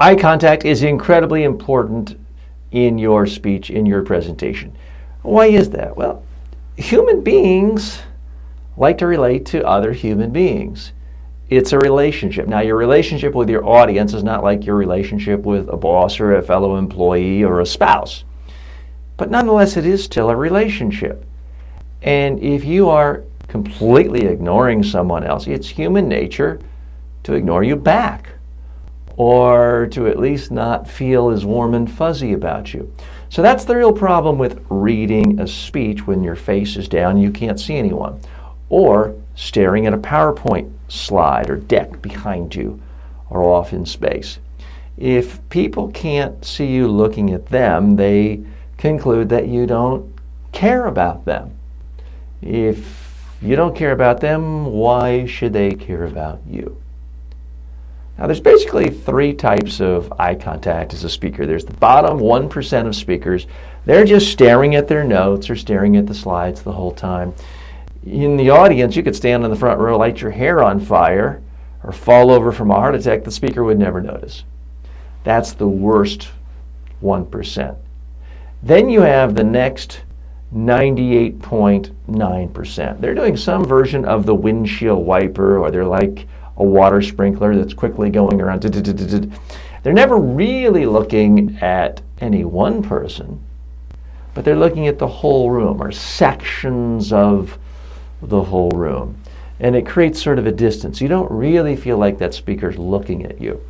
Eye contact is incredibly important in your speech, in your presentation. Why is that? Well, human beings like to relate to other human beings. It's a relationship. Now, your relationship with your audience is not like your relationship with a boss or a fellow employee or a spouse. But nonetheless, it is still a relationship. And if you are completely ignoring someone else, it's human nature to ignore you back, or to at least not feel as warm and fuzzy about you. So that's the real problem with reading a speech when your face is down and you can't see anyone, or staring at a PowerPoint slide or deck behind you or off in space. If people can't see you looking at them, they conclude that you don't care about them. If you don't care about them, why should they care about you? Now, there's basically three types of eye contact as a speaker. There's the bottom 1% of speakers. They're just staring at their notes or staring at the slides the whole time. In the audience, you could stand in the front row, light your hair on fire, or fall over from a heart attack. The speaker would never notice. That's the worst 1%. Then you have the next 98.9%. They're doing some version of the windshield wiper, or they're like a water sprinkler that's quickly going around. They're never really looking at any one person, but they're looking at the whole room or sections of the whole room. And it creates sort of a distance. You don't really feel like that speaker's looking at you.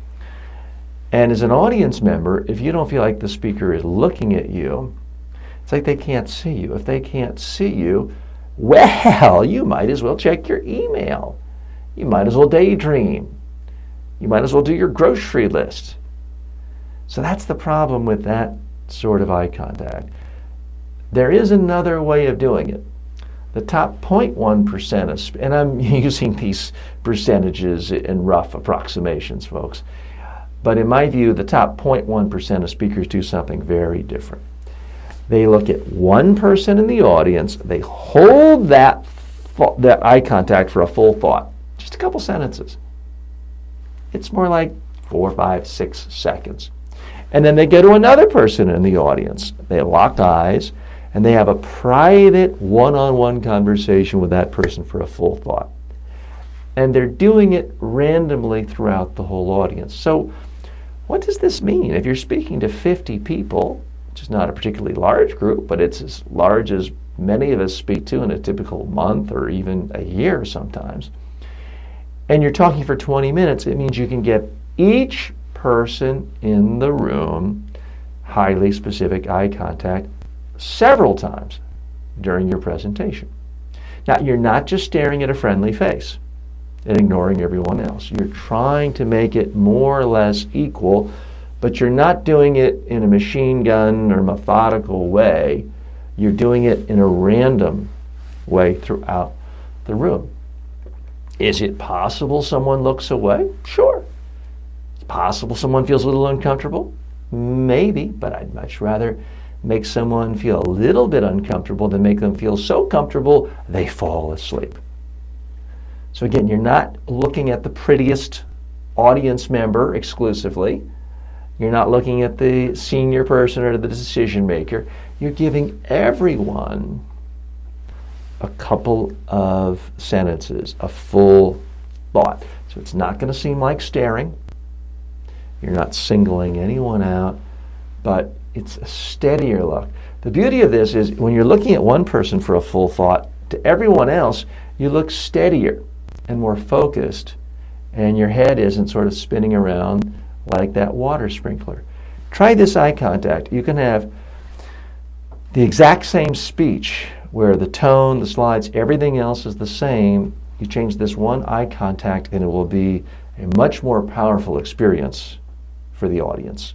And as an audience member, if you don't feel like the speaker is looking at you, it's like they can't see you. If they can't see you, well, you might as well check your email. You might as well daydream. You might as well do your grocery list. So that's the problem with that sort of eye contact. There is another way of doing it. The top 0.1% and I'm using these percentages in rough approximations, folks, but in my view, the top 0.1% of speakers do something very different. They look at one person in the audience, they hold that eye contact for a full thought. Just a couple sentences. It's more like 4, 5, 6 seconds. And then they go to another person in the audience. They lock eyes, and they have a private one-on-one conversation with that person for a full thought. And they're doing it randomly throughout the whole audience. So what does this mean? If you're speaking to 50 people, which is not a particularly large group, but it's as large as many of us speak to in a typical month or even a year sometimes, and you're talking for 20 minutes, it means you can get each person in the room highly specific eye contact several times during your presentation. Now, you're not just staring at a friendly face and ignoring everyone else. You're trying to make it more or less equal, but you're not doing it in a machine gun or methodical way. You're doing it in a random way throughout the room. Is it possible someone looks away? Sure. It's possible someone feels a little uncomfortable? Maybe, but I'd much rather make someone feel a little bit uncomfortable than make them feel so comfortable they fall asleep. So again, you're not looking at the prettiest audience member exclusively. You're not looking at the senior person or the decision maker. You're giving everyone a couple of sentences, a full thought. So it's not going to seem like staring. You're not singling anyone out, but it's a steadier look. The beauty of this is when you're looking at one person for a full thought, to everyone else, you look steadier and more focused, and your head isn't sort of spinning around like that water sprinkler. Try this eye contact. You can have the exact same speech where the tone, the slides, everything else is the same. You change this one eye contact and it will be a much more powerful experience for the audience.